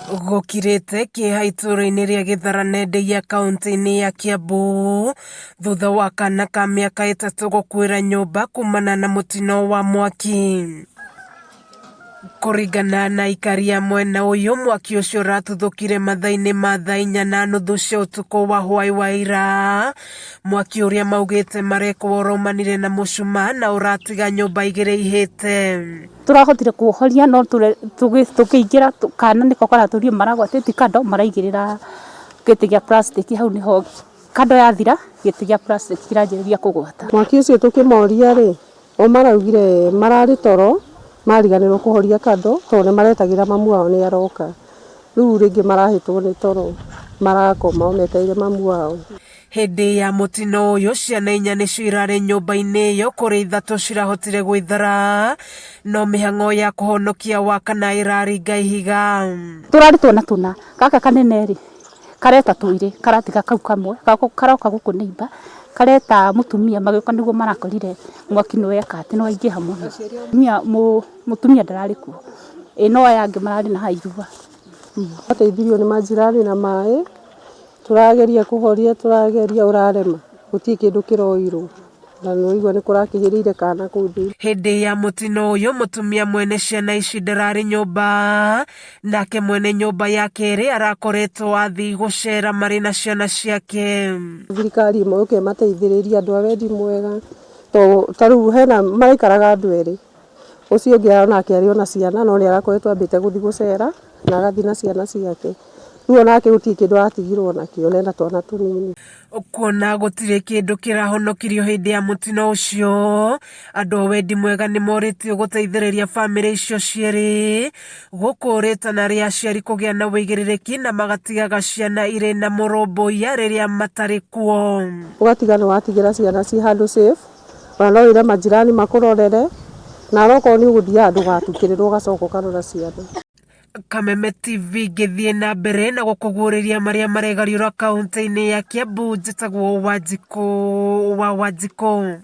Gũkirĩte kĩeha itũũra-inĩ rĩa Gĩtharanendeia kaũntĩ-inĩ ya Kiambu thutha wa kana ka mĩaka 3 gũkuĩra nyũmba kumana na mũtino wa mwaki. Kũringana na aikari a mwena ũyũ, mwaki ũcio ũratuthũkire mathaa-inĩ ma thaa 4:30 cia ũtukũ wa hwaĩ wa ira, mwaki ũrĩa maugĩte marekwo ũraumanire na mũcumaa na ũratiga nyũmba 2 ihĩte. Turahotire kuhoria no tukĩingĩra kana niko karatũrio maragwatĩti kando maraigĩrĩra gĩtĩ gĩa plastic hau niho kando yathira gĩtĩ gĩa plastic kĩranjĩrĩria kũgwata. Mwaki ũcio tukĩmoria rĩ, o maraugire mararĩ toro mariganĩrwo kũhoria kando tondũ maretagĩra mamu wao nĩ aroka. Rĩu rĩngĩ marahĩtwo nĩ toro marakoma metereire mamu wao. Hĩndĩ ya mũtino ũyũ ciana 4 nĩcio irarĩ nyũmba-inĩ ĩyo, kũrĩ 3 cirahotire gwĩthara, no mĩhang'o ya kũhonokia wa kana ĩraringa ihiga. Tũrarĩ tuna gaka kanene rĩ kareta twĩrĩ karatiga kau kamwe karoka gũkũ neighbor kareta mũtumia magĩũka nĩguo marakorire mwaki nĩweka atĩ nĩwaingĩha mũno. Mũtumia ndararĩ kuo, no aya angĩ mararĩ na hairua. Ateithirio nĩ majirani na maĩ, tũrageria kũhoria tũrageria ũrarema gũtirĩ kĩndũ kĩroirwo na nĩũigua nĩ kũrakĩhĩrĩire kana kũu thĩ. Hĩndĩ ya mũtino ũyũ mũtumia mwene ciana ici ndararĩ nyũmba, nake mwene nyũmba ya kerĩ arakoretwo athii gũcera marĩ na ciana ciake. Thirikari ĩmoke mateithĩrĩrie andũ a wendi mwega, ta rĩu hena maraikaraga andũ erĩ, ũcio ũngĩ onake arĩ ona ciana no nĩ arakoretwo ambĩte gũthiĩ gũcera na agathiĩ na ciana ciake. Rĩu onake gũtirĩ kĩndũ atigirwo nakĩo nena twana tũnini. Kuona gũtirĩ kĩndũ kĩrahonokirio hĩndĩ ya mũtino ũcio, andũ a wendi mwega nĩ morĩtio gũteithĩrĩria bamĩrĩ icio cierĩ gũkũrĩtana rĩa aciari kũgĩa na wĩigĩrĩrĩki na magatigaga ciana irĩ na mũrũmbũiya rĩrĩa matarĩ kuo. Ũgatiga nĩ watigĩra ciana ci handũ safe, ona no wĩre majirani makũrorere na okorwo nĩ ũgũthiaga ndũgatukĩrĩrwo ũgacoka ũkarora ciana. Kameme TV ngĩthiĩ na mbere na gũkũguũrĩria marĩa maregariũra kaũntĩ-inĩ ya Kiambu, njĩtagwo Wanjikũ wa Wanjikũ.